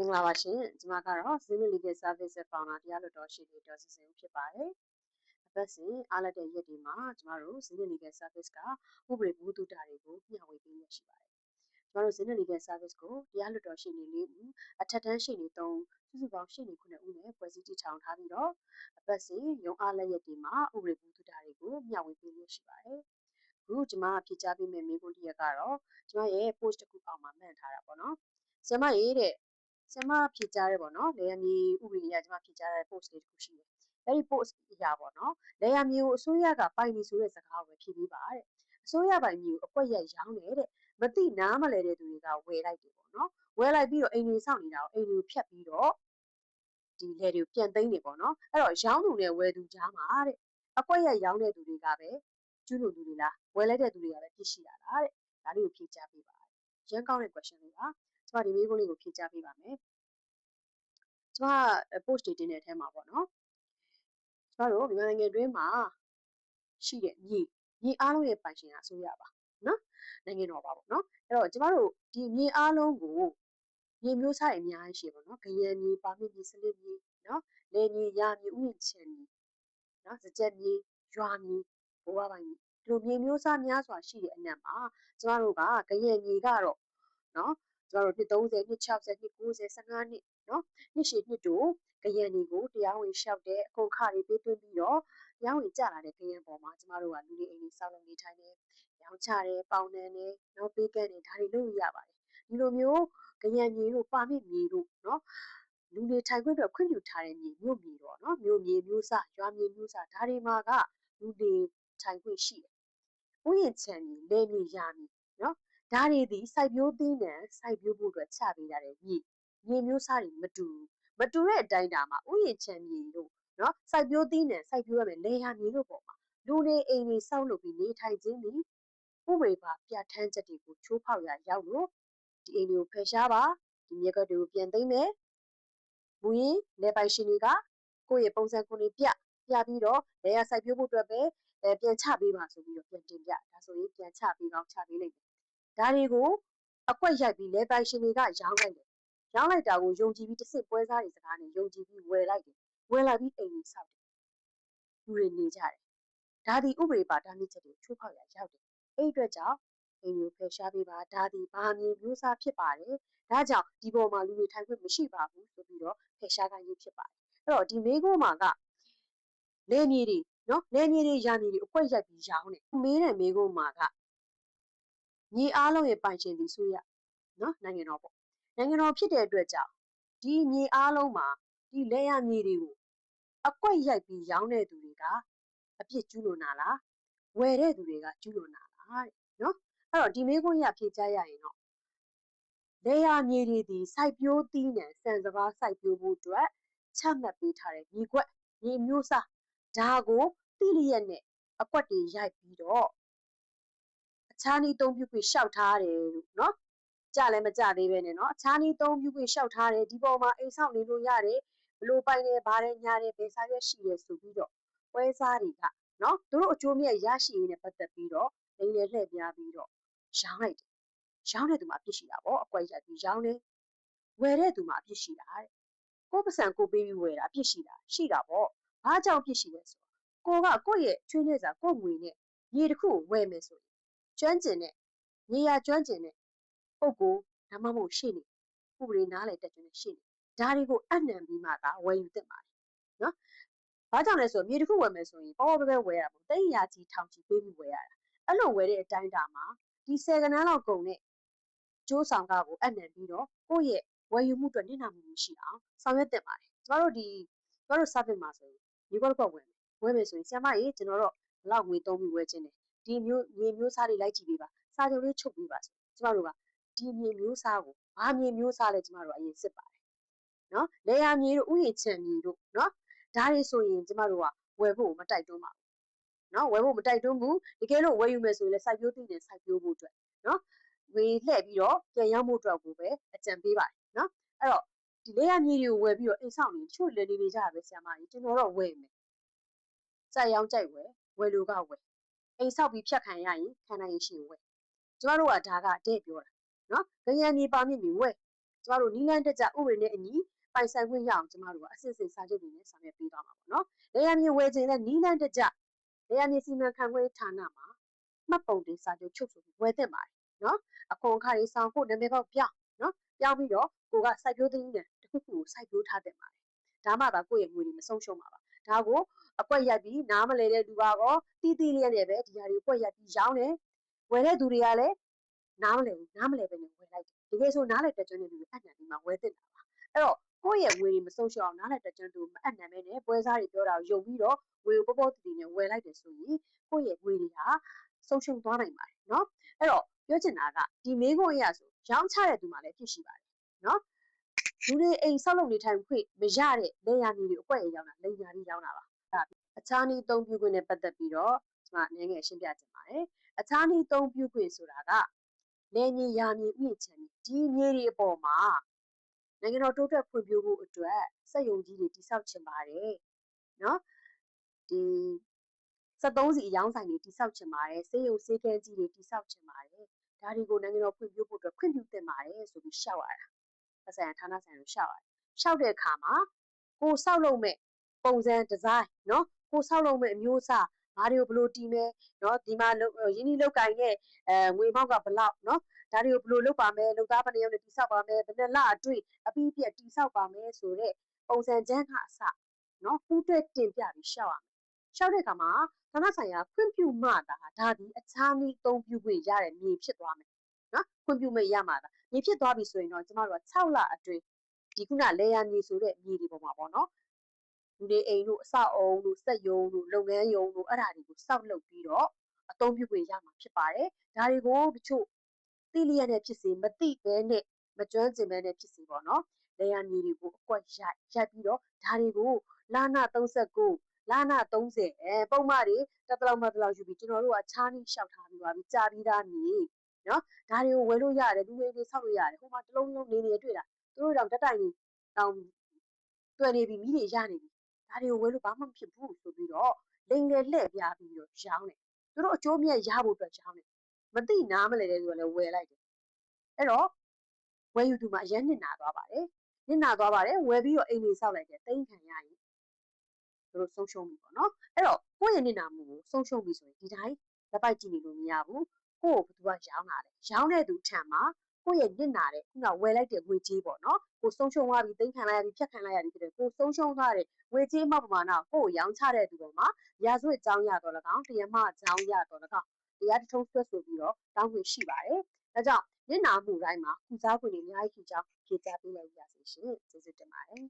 မင်္ဂလာပါရှင်။ကျွန်မကတော့ Zenith Legal Service ဖounder တရားလွှတ်တော်ရှေ့နေဒေါ်စင်စင်ဦးဖြစ်ပါတယ်။အပတ်စဉ်အားလက်တဲ့ရက်ဒီမှာကျွန်မတို့ Zenith Legal Service ကဥပဒေဘုဒ္ဓတာတွေကိုမျှဝေပေးရရှိပါတယ်။ကျွန်တော်တို့ Zenith Legal Service ကိုတရားလွှတ်တော်ရှေ့နေ၄ဦးအထက်တန်းရှေ့နေ3ဦးစုစုပေါင်းရှေ့နေ9ဦးနဲ့ဖွဲ့စည်းတည်ထောင်ထားပြီးတော့အပတ်စဉ်ရုံးအားလက်ရက်ဒီမှာဥပဒေဘုဒ္ဓတာတွေကိုမျှဝေပေးရရှိပါတယ်။အခုကျွန်မဖြေကြားပေးမယ့်မေးခွန်းတစ်ရက်ကတော့ကျွန်မရဲ့ post တစ်ခုအောက်မှာမှန်ထားတာပေါ့နော်။ဆရာမရေးတဲ့ဆရာမဖြေကြားရဲပေါ့နော်လေယာမြေဥပဒေအရကျွန်မဖြေကြားတဲ့ post လေးတစ်ခုရှိတယ်အဲ့ဒီ post အရာပေါ့နော်လေယာမြေကိုအစိုးရကပိုင်ပြီဆိုတဲ့စကားကိုပဲဖြေပေးပါတဲ့အစိုးရပိုင်မြေကိုအကွက်ရိုက်ရောင်းတယ်တဲ့မသိနားမလဲတဲ့သူတွေကဝယ်လိုက်တယ်ပေါ့နော်ဝယ်လိုက်ပြီးတော့အိမ်တွေစောင့်နေတာကိုအိမ်တွေကိုဖျက်ပြီးတော့ဒီလေတွေကိုပြန်သိမ်းနေပေါ့နော်အဲ့တော့ရောင်းသူနဲ့ဝယ်သူကြားမှာတဲ့အကွက်ရိုက်ရောင်းတဲ့သူတွေကပဲကျူးလွန်သူတွေလားဝယ်လိုက်တဲ့သူတွေကပဲဖြစ်ရှိတာလားတဲ့ဒါလေးကိုဖြေကြားပေးပါရန်ကောင်းတဲ့ question လေးပါကျွန်မဒီမေးခွန်းလေးကိုဖြေကြားပေးပါမယ်ကျွန်မ post တွေတင်တဲ့အထဲမှာပေါ့နော်ကျွန်တော်တို့မြန်မာနိုင်ငံတွင်းမှာရှိတဲ့မြေအားလုံးရဲ့ပိုင်ရှင်ကအစိုးရပါနော်နိုင်ငံတော်ပါပေါ့နော်အဲ့တော့ကျွန်တော်တို့ဒီမြေအားလုံးကိုမြေမျိုးစားအများကြီးရှိပါတော့ဂရံမြေပါမစ်မြေစလစ်မြေနော်လယ်မြေယာမြေဥယျာဉ်ခြံမြေနော်စကြက်မြေရွာမြေဘိုးဘပိုင်မြေဒီလိုမြေမျိုးစားများစွာရှိတဲ့အနက်မှာကျွန်တော်တို့ကဂရံမြေကတော့နော်ကျွန်တော်တို့နှစ်30နှစ်60နှစ်90 15နှစ်နော်နှစ်ရှည်နှစ်တို့ကရန်တွေကိုတရားဝင်လျှောက်တဲ့အကုန်ခတွေပေးသွင်းပြီးတော့တရားဝင်ကြလာတဲ့ကရန်ပေါ်မှာကျမတို့ကလူတွေအိမ်တွေစောင့်လုပ်နေထိုင်နေရောင်းချတယ်ပေါင်နှံတယ်နော်ပေးကမ်းတယ်ဒါတွေလုပ်ရပါတယ်ဒီလိုမျိုးကရန်မြေတို့ပါမစ်မြေတို့နော်လူတွေထိုင်ခွင့်အတွက်ခွင့်ပြုထားတဲ့မြေမြို့မြေတော့နော်မြို့မြေမျိုးစားရွာမြေမျိုးစားဒါတွေမှာကလူတွေထိုင်ခွင့်ရှိတယ်ဥယျာဉ်ခြံမြေလယ်မြေယာမြေနော်ဒါတွေဒီစိုက်ပျိုးသီးနှံစိုက်ပျိုးဖို့အတွက်ချပေးထားတဲ့မြေမျိုးစားတွေမတူတဲ့အတိုင်းဒါမှာဥယျာဉ်ခြံမြေတို့နော်စိုက်ပျိုးသီးနှံစိုက်ပျိုးရမယ်လယ်ယာမြေတို့ပေါ်မှာလူနေအိမ်တွေစောက်လုပ်ပြီးနေထိုင်ခြင်းသည်ဥပဒေပါပြဋ္ဌာန်းချက်တွေကိုချိုးဖောက်ရာရောက်လို့ဒီအိမ်တွေကိုဖယ်ရှားပါဒီမြေကွက်တွေကိုပြန်သိမ်းမယ်မူရင်းလယ်ပိုင်ရှင်တွေကကိုယ့်ရဲ့ပုံစံကိုယ်တွေပြပြီးတော့လယ်ယာစိုက်ပျိုးဖို့အတွက်ပဲပြန်ချပေးပါဆိုပြီးတော့ပြန်တင်ပြဒါဆိုရင်ပြန်ချပေးကောင်းချပေးလိမ့်မယ်ဒါတွေကိုအကွက်ရိုက်ပြီးလယ်ပိုင်ရှင်တွေကရောင်းလိုက်တယ်ရောင်းလိုက်တာကိုယုံကြည်ပြီးတစ်စစ်ပွဲစားတွေစကားနဲ့ယုံကြည်ပြီးဝယ်လိုက်တယ်ဝယ်လာပြီးအိမ်ကြီးဆောက်တယ်လူတွေနေကြတယ်ဒါဒီဥပဒေပါတားမြစ်ချက်တွေချိုးဖောက်ရရောက်တယ်အဲ့အတွက်ကြောင့်အိမ်ကိုဖယ်ရှားပေးပါဒါဒီဘာမြေမျိုးစားဖြစ်ပါတယ်ဒါကြောင့်ဒီပေါ်မှာလူတွေထိုင်ခွင့်မရှိပါဘူးဆိုပြီးတော့ဖယ်ရှားခိုင်းရေးဖြစ်ပါတယ်အဲ့တော့ဒီမေးခွန်းမှာကလယ်မြေတွေနော်လယ်မြေတွေယာမြေတွေအကွက်ရိုက်ပြီးရောင်းတယ်မေးတဲ့မေးခွန်းမှာကမြေအားလုံးရဲ့ပိုင်ရှင်ဒီဆိုရနော်နိုင်ငံတော်ပေါ့နိုင်ငံတော်ဖြစ်တဲ့အတွက်ကြောင့်ဒီမြေအားလုံးမှာဒီလယ်ယာမြေတွေကိုအကွက်ရိုက်ပြီးရောင်းတဲ့သူတွေကအပြစ်ကျူးလွန်တာလားဝယ်တဲ့သူတွေကကျူးလွန်တာလားတဲ့နော်အဲ့တော့ဒီမေးခွန်းရဖြေချရရင်တော့လယ်ယာမြေတွေဒီစိုက်ပျိုးသီးနှံစံစပါးစိုက်ပျိုးဖို့အတွက်ချမှတ်ပေးထားတဲ့မြေကွက်မြေမျိုးစားဒါကိုတိလျက်နဲ့အကွက်တွေရိုက်ပြီးတော့အခြားနည်းသုံးပြုခွင့်လျှောက်ထားတယ်လို့နော်ကြလည်းမကြသေးပဲနဲ့နော်အခြားနည်းသုံးပြုခွင့်လျှောက်ထားတယ်ဒီပေါ်မှာအိမ်ဆောင်နေလို့ရတယ်ဘလို့ပိုင်တယ်ဗားတယ်ညာတယ်ဘယ်စာရွက်ရှိတယ်ဆိုပြီးတော့ပွဲစားတွေကနော်သူတို့အကျိုးမြတ်ရရှိရေးနဲ့ပတ်သက်ပြီးတော့လိမ်လည်လှည့်ပြားပြီးတော့ရောင်းလိုက်တယ်ရောင်းတဲ့သူမှာအပြစ်ရှိတာပေါ့အကွက်ရိုက်ပြီးရောင်းတယ်ဝယ်တဲ့သူမှာအပြစ်ရှိတာတဲ့ကိုယ်ပစံကိုပေးပြီးဝယ်တာအပြစ်ရှိတာပေါ့ဘာကြောင့်အပြစ်ရှိလဲဆိုတော့ကိုယ့်ရဲ့ချွေးနှဲစာကိုယ့်ငွေနဲ့မြေတစ်ခုကိုဝယ်မယ်ဆိုရင်ကျွမ်းကျင်တဲ့မြေယာကျွမ်းကျင်တဲ့ပုဂ္ဂိုလ်ဒါမှမဟုတ်ရှေ့နေဥပဒေနားလည်တက်ကျွန်းတဲ့ရှေ့နေဒါတွေကိုအနှံပြီးမှသာဝယ်ယူသင့်ပါတယ်နော်ဘာကြောင့်လဲဆိုတော့မြေတစ်ခုဝယ်မယ်ဆိုရင်ပေါ်ပေါ်ပဲဝယ်ရမှာတိတ်ရာကြီးထောင်ကြီးပေးပြီးဝယ်ရတာအဲ့လိုဝယ်တဲ့အတိုင်းတာမှာဒီ10ကဏ္ဍလောက်ကုန်တဲ့ကျိုးဆောင်ကကိုအနှံပြီးတော့ကိုယ့်ရဲ့ဝယ်ယူမှုအတွက်နစ်နာမှုမရှိအောင်ဆောင်ရွက်သင့်ပါတယ်ကျမတို့ service မှာဆိုရင်မြေကွက်ဝယ်မယ်ဆိုရင်ဆရာမကြီးကျွန်တော်တို့ဘလောက်ငွေသုံးပြီးဝယ်ခြင်းတယ်ဒီမျိုးမြေမျိုးစားတွေလိုက်ကြည့်ပေးပါစာချုပ်လေးချုပ်ပေးပါဆိုကျမတို့ကဒီမြေမျိုးစားကိုဘာမြေမျိုးစားလဲကျမတို့အရင်စစ်ပါတယ်နော်လေယာမြေတို့ဥယျာဉ်ခြံမြေတို့နော်ဒါတွေဆိုရင်ကျမတို့ကဝယ်ဖို့မတိုက်တွန်းပါဘူးနော်ဝယ်ဖို့မတိုက်တွန်းဘူးတကယ်လို့ဝယ်ယူမယ်ဆိုရင်လည်းစိုက်ပျိုးသီးနှံစိုက်ပျိုးဖို့အတွက်နော်ဝေလှည့်ပြီးတော့ပြန်ရောက်ဖို့အတွက်ကိုပဲအကြံပေးပါတယ်နော်အဲ့တော့ဒီလေယာမြေတွေကိုဝယ်ပြီးတော့အိမ်ဆောင်နေချို့လည်းနေကြရပဲဆရာမကြီးကျွန်တော်တော့ဝယ်မယ်ကြိုက်ရောင်းကြိုက်ဝယ်လို့ကဝယ်အိမ်ဆောက်ပြီးဖြတ်ခံရရင်ခံနိုင်ရင်ရှိဝယ်ကျမတို့ကဒါကတဲ့ပြောတာနော်ဂရံမြေပါမြင့်မြေဝယ် ကျမတို့နီးလန်းတက်ကြဥပဒေနဲ့အညီပိုင်ဆိုင်ခွင့်ရအောင်ကျမတို့ကအစစ်အစစ်စာချုပ်တွေနဲ့ဆောင်ရွက်ပေးသွားမှာပေါ့နော်။လေယာဉ်မြေဝယ်ခြင်းနဲ့နီးလန်းတက်ကြလေယာဉ်မြေစီမံခန့်ခွဲဌာနမှာမှတ်ပုံတင်စာချုပ်ချုပ်ဆိုပြီးဝယ်သင့်ပါတယ်နော်။အခွန်အခါတွေဆောင်ဖို့နာမည်ပေါက်ပြောင်းနော်ပြောင်းပြီးတော့ကိုကစိုက်ပျိုးသိမ်းတယ်တစ်ခုခုကိုစိုက်ပျိုးထားသင့်ပါတယ်။ဒါမှသာကိုယ့်ရဲ့ငွေတွေမဆုံးရှုံးပါပါ။ဒါကိုအကွက်ရိုက်ပြီးနားမလဲတဲ့လူကတော့တီးတီးလျက်နဲ့ပဲဒီဟာတွေအကွက်ရိုက်ပြီးရောင်းတယ်။ဝယ်တဲ့သူတွေကလည်းနားမလဲဘူးနားမလဲပဲနဲ့ဝယ်လိုက်တယ်။တကယ်ဆိုနားလဲတက်ကျွန်းတဲ့လူတွေအနှံပြီးမှဝယ်သင့်တာပါ။အဲ့တော့ကိုယ့်ရဲ့ငွေတွေမဆုံးရှုံးအောင်နားလဲတက်ကျွန်းသူမအနှံပဲနဲ့ပွဲစားတွေပြောတာကိုယုံပြီးတော့ငွေကိုပေါ့ပေါ့တီတီနဲ့ဝယ်လိုက်တယ်ဆိုရင်ကိုယ့်ရဲ့ငွေတွေဟာဆုံးရှုံးသွားနိုင်ပါတယ်နော်။အဲ့တော့ပြောချင်တာကဒီမေးခွန်းအရဆိုရောင်းချတဲ့သူမှလည်းဖြစ်ရှိပါတယ်နော်။လူတွေအိမ်ဆောက်လုပ်နေထိုင်ခွင့်မရတဲ့လေယာဉ်မြေတွေအကွက်ရောင်းတာလိမ်ညာပြီးရောင်းတာပါ။အခြားနည်းအသုံးပြုခွင့်နဲ့ပတ်သက်ပြီးတော့ကျမအနေငယ်ရှင်းပြချင်ပါတယ်။အခြားနည်းအသုံးပြုခွင့်ဆိုတာကလေမြေယာမြေဥယျာဉ်ခြံဒီမြေတွေအပေါ်မှာနိုင်ငံတော်တိုးတက်ဖွံ့ဖြိုးမှုအတွက်စက်ရုံကြီးတွေတိစောက်ချင်ပါတယ်နော်ဒီ73စီအယောင်းဆိုင်တွေတိစောက်ချင်ပါတယ်ဆေးရုံဆေးကန်းကြီးတွေတိစောက်ချင်ပါတယ်ဒါတွေကိုနိုင်ငံတော်ဖွံ့ဖြိုးဖို့အတွက်ခွင့်ပြုသင့်ပါတယ်ဆိုပြီးရှောက်ရတာသက်ဆိုင်ရာဌာနဆိုင်ရာကိုရှောက်ရတယ်ရှောက်တဲ့အခါမှာကိုစောက်လုပ်မဲ့ပုံစံဒီဇိုင်းနော်ကိုစောက်လုပ်မဲ့အမျိုးအစားဘာတွေကိုဘယ်လိုတီးမဲနော်ဒီမှာရင်းနှီးလောက်ကင်တဲ့ငွေမောက်ကဘလောက်နော်ဒါတွေကိုဘယ်လိုလုပ်ပါမယ်လုပ်သားဘယ်နှယောက်နဲ့တိစောက်ပါမယ်ဘယ်နှလအတွင်းအပြီးပြတ်တိစောက်ပါမယ်ဆိုတဲ့ပုံစံချမ်းကအစနော်ပူးတွဲတင်ပြပြီးရှောက်ရမယ်ရှောက်တဲ့အခါမှာဌာနဆိုင်ရာခွင့်ပြုမှသာဒါဒီအခြားနည်းအသုံးပြုခွင့်ရတဲ့မြေဖြစ်သွားမယ်နော်ခွင့်ပြုမိတ်ရမှာသာမြေဖြစ်သွားပြီဆိုရင်တော့ကျမတို့က6လအတွင်းဒီခုနလေယာဉ်မြေဆိုတဲ့မြေတွေပေါ်မှာပေါ့နော်လူတွေအိမ်တို့အဆောက်အုံတို့စက်ရုံတို့လုပ်ငန်းရုံတို့အဲ့ဒါတွေကိုစောက်လုပ်ပြီးတော့အသုံးပြုခွင့်ရမှာဖြစ်ပါတယ်ဒါတွေကိုတချို့သိလျက်နဲ့ဖြစ်စေမသိဘဲနဲ့မကျွမ်းကျင်ဘဲနဲ့ဖြစ်စေပေါ့နော်လေယာဉ်မြေတွေကိုအကွက်ရိုက်ပြီးတော့ဒါတွေကိုလာနာ39လာနာ30ပုံမှန်တွေတက်တလောက်မှတလောက်ယူပြီးကျွန်တော်တို့ကခြားနှီးလျှောက်ထားပြီးပါပြီကြာပြီးသားမြေနော်ဒါတွေကိုဝယ်လို့ရတယ်လူတွေဆောက်လို့ရတယ်ဟိုမှာတလုံးလုံးနေနေတွေ့တာသူတို့တောင်တက်တိုင်နေတောင်တွေ့နေပြီမိတွေရနေပြီဒါတွေကိုဝယ်လို့ဘာမှမဖြစ်ဘူးဆိုပြီးတော့လိန်လေလှည့်ပြပြီးတော့ရောင်းတယ်သူတို့အကျိုးမြတ်ရဖို့အတွက်ရောင်းတယ်မသိနားမလဲတဲ့သူကလည်းဝယ်လိုက်တယ်အဲ့တော့ဝယ်ယူသူမှာအရင်နစ်နာသွားပါတယ်နစ်နာသွားပါတယ်ဝယ်ပြီးတော့အိမ်တွေဆောက်လိုက်တယ်တိမ့်ခံရရင်သူတို့ဆုံးရှုံးပြီပေါ့နော်အဲ့တော့ကိုယ့်ရဲ့နစ်နာမှုကိုဆုံးရှုံးပြီဆိုရင်ဒီတိုင်းလက်ပိုက်ကြည့်နေလို့မရဘူးကိုယ့်ကိုဘယ်သူကရောင်းလာလဲရောင်းတဲ့သူထံမှာကိုယ့်ရဲ့နစ်နာတဲ့ခုနဝယ်လိုက်တဲ့ငွေကြေးပေါ့နော်ကိုဆုံးရှုံးသွားပြီတိမ့်ခံလိုက်ရပြီဖြတ်ခံလိုက်ရပြီဖြစ်တယ်ကိုဆုံးရှုံးသွားတဲ့ငွေကြေးမပမာဏကိုရောင်းချတဲ့သူပေါ်မှာရာဇဝတ်ကြောင်းရတော့၎င်းတရားမှကြောင်းရတော့၎င်းတရားထုံးဆွဲဆိုပြီးတော့တောင်းခွင့်ရှိပါတယ်ဒါကြောင့်နစ်နာမှုတိုင်းမှာကုစားခွင့်တွေအများကြီးရှိကြောင်းဖြေကြားပေးလိုက်ရစေရှင်ကျေးဇူးတင်ပါတယ်